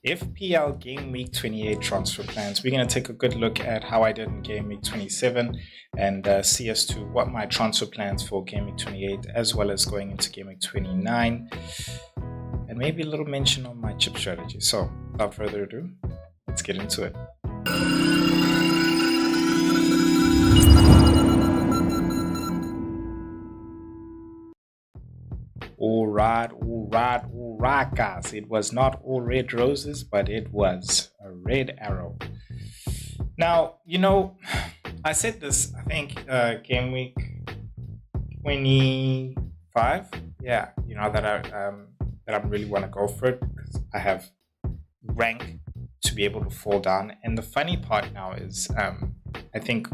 FPL Game Week 28 transfer plans. We're going to take a good look at how I did in Game Week 27 and see as to what my transfer plans for Game Week 28 as well as going into Game Week 29, and maybe a little mention on my chip strategy. So without further ado, let's get into it. All right, guys. It was not all red roses, but it was a red arrow. Now, I said this, I think, Game Week 25. Yeah, that I really want to go for it because I have rank to be able to fall down. And the funny part now is, I think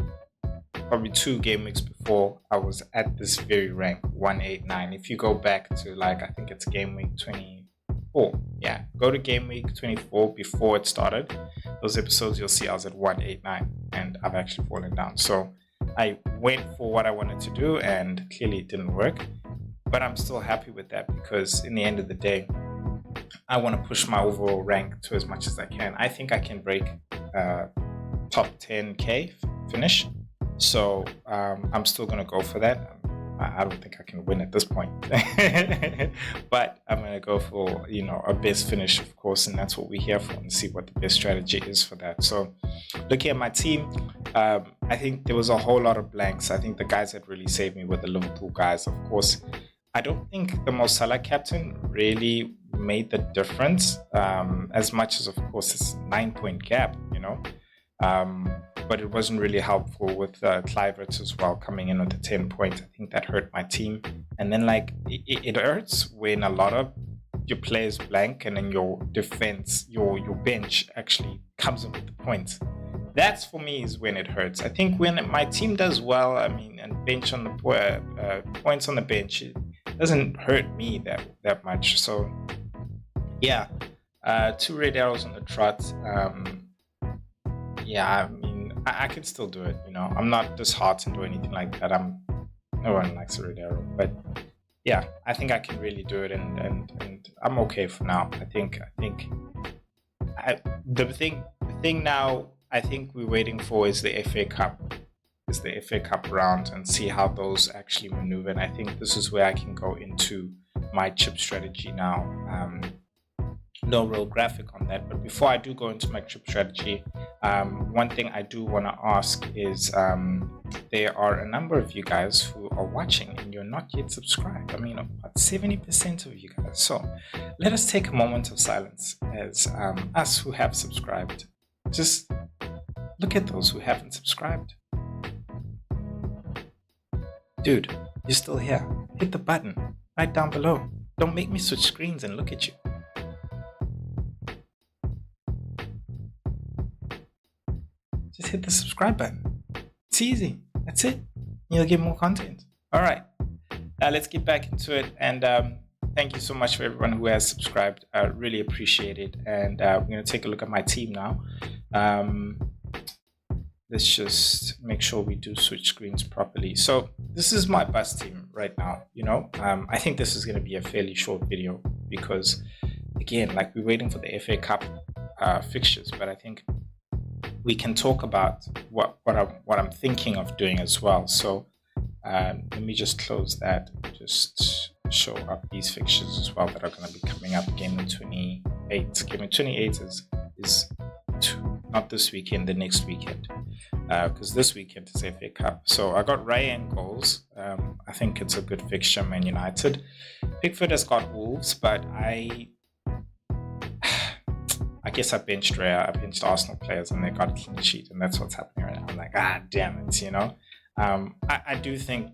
probably 2 game weeks before, I was at this very rank 189. If you go back to I think it's game week 24. Yeah, go to game week 24 before it started. Those episodes you'll see I was at 189 and I've actually fallen down. So I went for what I wanted to do and clearly it didn't work. But I'm still happy with that because in the end of the day, I want to push my overall rank to as much as I can. I think I can break top 10k finish. So I'm still going to go for that. I don't think I can win at this point. But I'm going to go for, a best finish, of course. And that's what we're here for, and see what the best strategy is for that. So looking at my team, I think there was a whole lot of blanks. I think the guys that really saved me were the Liverpool guys. Of course, I don't think the Mo Salah captain really made the difference as much as, of course, it's 9-point gap, but it wasn't really helpful with Cliverts as well coming in with the 10 points. I think that hurt my team. And then it hurts when a lot of your players blank and then your defense, your bench actually comes in with the points. That's for me is when it hurts. I think when my team does well, and bench on the points on the bench, it doesn't hurt me that much. So yeah, 2 red arrows on the trot. I can still do it, I'm not disheartened or anything like that. No one likes a red arrow, but yeah, I think I can really do it, and I'm okay for now. The thing now I think we're waiting for is the FA Cup. Is the FA Cup round and see how those actually maneuver. And I think this is where I can go into my chip strategy now. No real graphic on that, but before I do go into my chip strategy, one thing I do want to ask is there are a number of you guys who are watching and you're not yet subscribed. About 70% of you guys. So let us take a moment of silence as us who have subscribed. Just look at those who haven't subscribed. Dude, you're still here. Hit the button right down below. Don't make me switch screens and look at you. Just hit the subscribe button. It's easy. That's it. You'll get more content. All right. Let's get back into it. And thank you so much for everyone who has subscribed. I really appreciate it. And we're going to take a look at my team now. Let's just make sure we do switch screens properly. So this is my bus team right now. I think this is going to be a fairly short video because, again, we're waiting for the FA Cup fixtures, but I think we can talk about what I'm thinking of doing as well. So let me just close that, just show up these fixtures as well that are going to be coming up. Game week 28. Game week 28 is not this weekend, the next weekend, because this weekend is FA Cup. So I got Raya in goals. I think it's a good fixture, Man United. Pickford has got Wolves, but I guess I benched Raya. I benched Arsenal players and they got a clean sheet, and that's what's happening right now. I'm like, damn it, I do think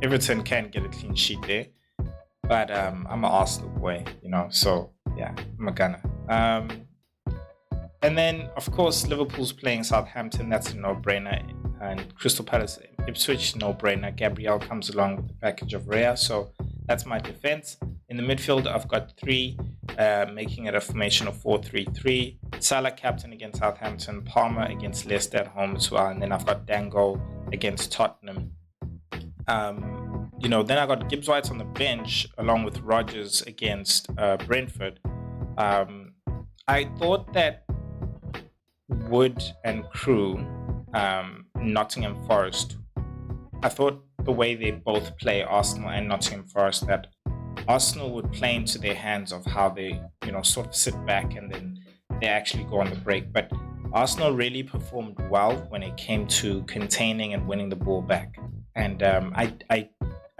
Everton can get a clean sheet there, but I'm an Arsenal boy, so yeah, I'm a gunner. And then, of course, Liverpool's playing Southampton. That's a no-brainer. And Crystal Palace, Ipswich, no-brainer. Gabriel comes along with the package of Raya. So that's my defense. In the midfield, I've got 3, making it a formation of 4-3-3. Salah captain against Southampton. Palmer against Leicester at home as well. And then I've got Dango against Tottenham. Then I got Gibbs White on the bench along with Rodgers against Brentford. I thought that Wood and Crew, Nottingham Forest, I thought the way they both play, Arsenal and Nottingham Forest, that Arsenal would play into their hands of how they, sort of sit back and then they actually go on the break. But Arsenal really performed well when it came to containing and winning the ball back. And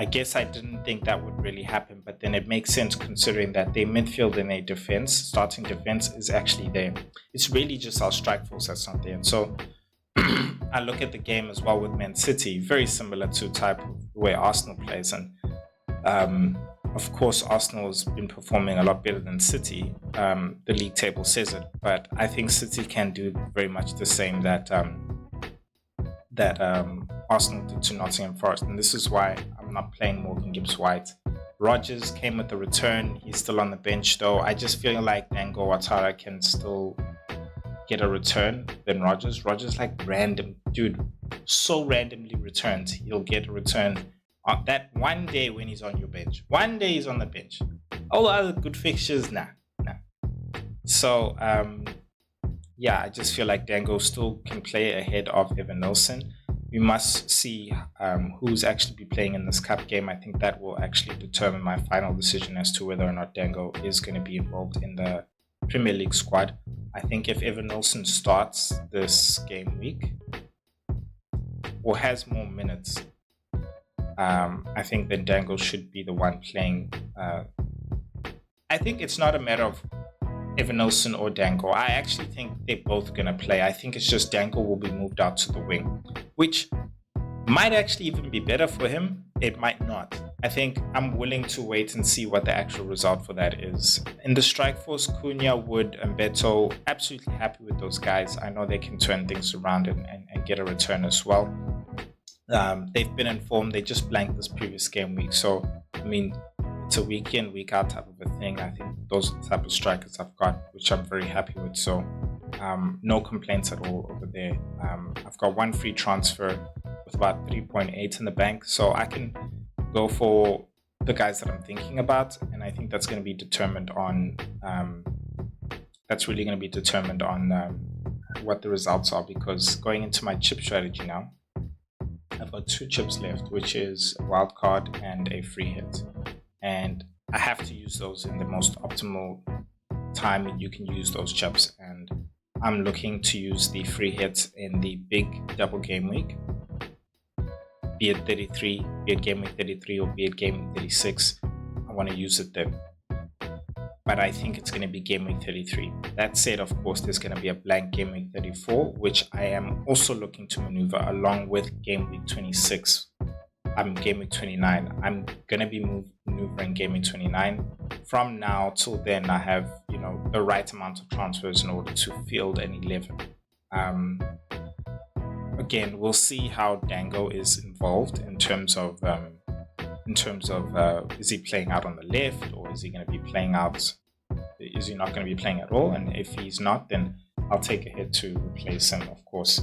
I guess I didn't think that would really happen, but then it makes sense considering that their midfield and their defense, starting defense, is actually there. It's really just our strike force that's not there. And so I look at the game as well with Man City, very similar to type of the way Arsenal plays. And of course, Arsenal has been performing a lot better than City. The league table says it, but I think City can do very much the same that Arsenal did to Nottingham Forest. And this is why I'm not playing Morgan Gibbs-White. Rogers came with the return. He's still on the bench, though. I just feel like Dango Ouattara can still get a return than Rogers. Rogers, like, random. Dude, so randomly returns. He'll get a return on that one day when he's on your bench. One day he's on the bench. All the other good fixtures, nah. So, I just feel like Dango still can play ahead of Evan Nelson. We must see who's actually be playing in this cup game. I think that will actually determine my final decision as to whether or not Dango is going to be involved in the Premier League squad. I think if Evan Nelson starts this game week or has more minutes, I think then Dango should be the one playing. I think it's not a matter of Evan Nelson or Dango. I actually think they're both going to play. I think it's just Dango will be moved out to the wing, which might actually even be better for him. It might not. I think I'm willing to wait and see what the actual result for that is. In the strike force, Cunha, Wood, and Beto, absolutely happy with those guys. I know they can turn things around and get a return as well. They've been informed. They just blanked this previous game week. So, I mean, it's a week in, week out type of a thing. I think those are the type of strikers I've got, which I'm very happy with. So no complaints at all over there. I've got one free transfer with about 3.8 in the bank. So I can go for the guys that I'm thinking about. And I think that's going to be determined on, what the results are. Because going into my chip strategy now, I've got 2 chips left, which is a wild card and a free hit. And I have to use those in the most optimal time you can use those chips. And I'm looking to use the free hits in the big double game week, be it 33, be it game week 33, or be it game week 36. I want to use it then. But I think it's going to be game week 33. That said, of course, there's going to be a blank game week 34, which I am also looking to maneuver along with game week 26. Game week 29. I'm going to be maneuvering game week 29. From now till then, I have, the right amount of transfers in order to field an 11. Again, we'll see how Dango is involved in terms of is he playing out on the left, or is he going to be playing out? Is he not going to be playing at all? And if he's not, then I'll take a hit to replace him, of course.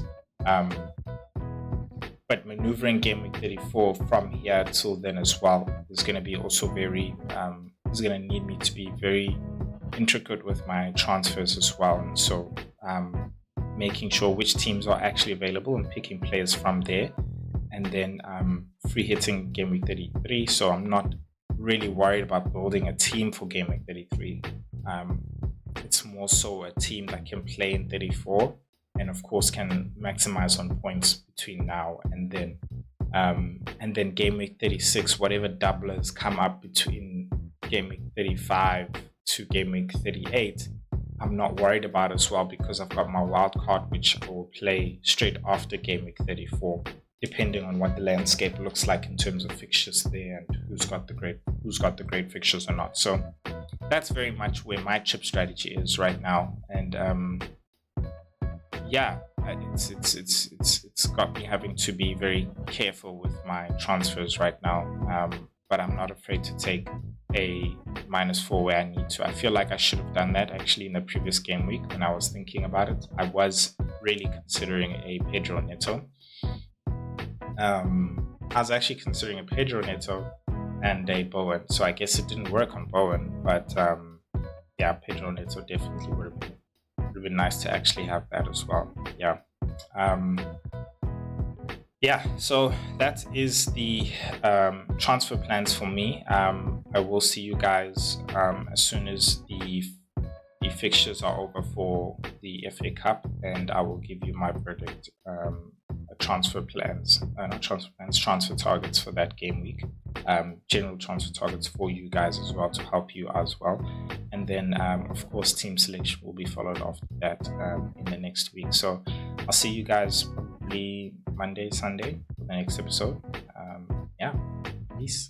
But maneuvering game week 34 from here till then as well is going to be also very, is going to need me to be very intricate with my transfers as well. And so making sure which teams are actually available and picking players from there. And then free hitting game week 33. So I'm not really worried about building a team for game week 33. It's more so a team that can play in 34. And of course can maximize on points between now and then. And then game week 36, whatever doublers come up between game week 35 to game week 38, I'm not worried about as well, because I've got my wild card, which I will play straight after game week 34, depending on what the landscape looks like in terms of fixtures there and who's got the great fixtures or not. So that's very much where my chip strategy is right now. And it's got me having to be very careful with my transfers right now. But I'm not afraid to take a -4 where I need to. I feel like I should have done that actually in the previous game week when I was thinking about it. I was really considering a Pedro Neto. I was actually considering a Pedro Neto and a Bowen. So I guess it didn't work on Bowen, but yeah, Pedro Neto definitely would have been nice to actually have that as well. Yeah. Um, yeah, so that is the transfer plans for me. I will see you guys as soon as the fixtures are over for the FA Cup, and I will give you my verdict, transfer plans, not transfer plans, transfer targets for that game week, general transfer targets for you guys as well to help you as well. And then, of course, team selection will be followed after that in the next week. So I'll see you guys probably Monday, Sunday for the next episode. Yeah, peace.